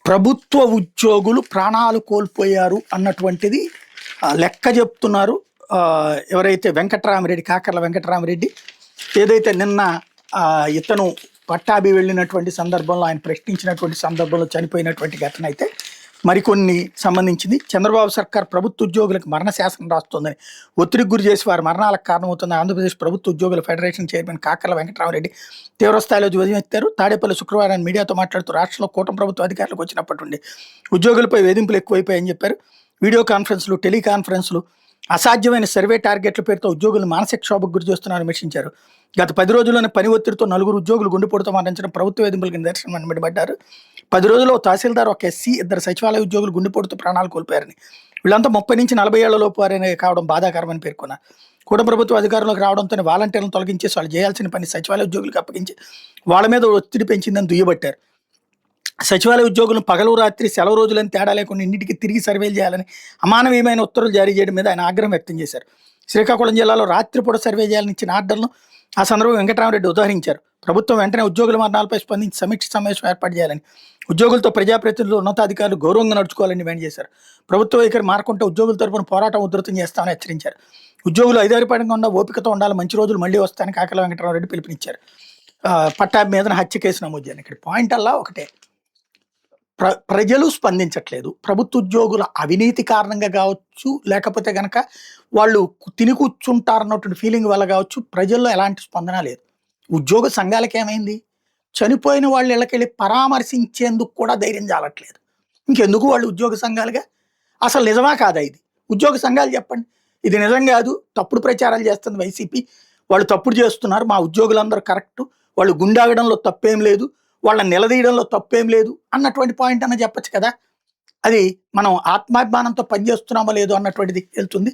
ప్రభుత్వ ఉద్యోగులు ప్రాణాలు కోల్పోయారు అన్నటువంటిది లెక్క చెప్తున్నారు. ఎవరైతే వెంకటరామిరెడ్డి, కాకర్ల వెంకటరామిరెడ్డి ఏదైతే నిన్న ఇతను పట్టాభి వెళ్ళినటువంటి సందర్భంలో ఆయన ప్రశ్నించినటువంటి సందర్భంలో చనిపోయినటువంటి ఘటన అయితే మరికొన్ని సంబంధించింది. చంద్రబాబు సర్కార్ ప్రభుత్వ ఉద్యోగులకు మరణ శాసనం రాస్తోందని ఒత్తిడికి గురి చేసి వారి మరణాలకు కారణమవుతుంది ఆంధ్రప్రదేశ్ ప్రభుత్వ ఉద్యోగుల ఫెడరేషన్ చైర్మన్ కాకర్ల వెంకటరామరెడ్డి తీవ్రస్థాయిలో ధ్వజమెత్తారు. తాడేపల్లి శుక్రవారం మీడియాతో మాట్లాడుతూ రాష్ట్రంలో కూటమి ప్రభుత్వ అధికారులకు వచ్చినప్పటి నుండి ఉద్యోగులపై వేధింపులు ఎక్కువైపోయాయని చెప్పారు. వీడియో కాన్ఫరెన్స్లు, టెలికాన్ఫరెన్స్లు, అసాధ్యమైన సర్వే టార్గెట్ల పేరుతో ఉద్యోగులు మానసిక క్షోభకు గురి చేస్తున్నారని విమర్శించారు. గత 10 రోజుల్లోనే పని ఒత్తిడితో 4 ఉద్యోగులు గుండెపోటుతో మరణించడం ప్రభుత్వ వేధింపులకు నిదర్శనం అని మండిపడ్డారు. 10 రోజుల్లో తహసీల్దార్, ఒక ఎస్సీ, 2 సచివాలయ ఉద్యోగులు గుండెపోటుతో ప్రాణాలు కోల్పోయారని, వీళ్ళంతా 30 నుంచి 40 ఏళ్ల లోపు వారనే కావడం బాధాకరమని పేర్కొన్నారు. కూటమి ప్రభుత్వ అధికారంలోకి రావడంతో వాలంటీర్లను తొలగించేసి వాళ్ళు చేయాల్సిన పని సచివాలయ ఉద్యోగులకు అప్పగించి వాళ్ళ మీద ఒత్తిడి పెంచిందని దుయ్యబట్టారు. సచివాలయ ఉద్యోగులను పగలు రాత్రి సెలవు రోజులని తేడా లేకుండా ఇంటికి తిరిగి సర్వేలు చేయాలని అమానవీయమైన ఉత్తర్వులు జారీ చేయడం మీద ఆయన ఆగ్రహం వ్యక్తం చేశారు. శ్రీకాకుళం జిల్లాలో రాత్రిపూట సర్వే చేయాలని ఇచ్చిన ఆర్డర్ను ఆ సందర్భంగా వెంకటరామరెడ్డి ఉదాహరించారు. ప్రభుత్వం వెంటనే ఉద్యోగుల మరణాలపై స్పందించి సమీక్ష సమావేశం ఏర్పాటు చేయాలని, ఉద్యోగులతో ప్రజాప్రతినిధులు, ఉన్నతాధికారులు గౌరవంగా నడుచుకోవాలని డిమాండ్ చేశారు. ప్రభుత్వ వైఖరి మారకుంటే ఉద్యోగుల తరపున పోరాటం ఉధృతం చేస్తామని హెచ్చరించారు. ఉద్యోగులు ఐదారిపడంగా ఓపికతో ఉండాలి, మంచి రోజులు మళ్ళీ వస్తాయని కాకర్ల వెంకటరామరెడ్డి పిలుపునిచ్చారు. పట్టాభి మీద హత్య కేసు నమోదు చేయాలి. ఇక్కడ పాయింట్ అల్లా ఒకటే, ప్రజలు స్పందించట్లేదు. ప్రభుత్వ ఉద్యోగుల అవినీతి కారణంగా కావచ్చు, లేకపోతే కనుక వాళ్ళు తిని కూర్చుంటారన్నటువంటి ఫీలింగ్ వల్ల కావచ్చు, ప్రజల్లో ఎలాంటి స్పందన లేదు. ఉద్యోగ సంఘాలకు ఏమైంది? చనిపోయిన వాళ్ళు ఇళ్ళకెళ్ళి పరామర్శించేందుకు కూడా ధైర్యం చాలట్లేదు. ఇంకెందుకు వాళ్ళు ఉద్యోగ సంఘాలుగా? అసలు నిజమా కాదా ఇది? ఉద్యోగ సంఘాలు చెప్పండి, ఇది నిజం కాదు, తప్పుడు ప్రచారాలు చేస్తుంది వైసీపీ, వాళ్ళు తప్పుడు చేస్తున్నారు, మా ఉద్యోగులందరూ కరెక్టు, వాళ్ళు గుండాగడంలో తప్పేం లేదు, వాళ్ళని నిలదీయడంలో తప్పేం లేదు అన్నటువంటి పాయింట్ అన్న చెప్పచ్చు కదా. అది మనం ఆత్మాభిమానంతో పనిచేస్తున్నామో లేదో అన్నటువంటిది వెళ్తుంది.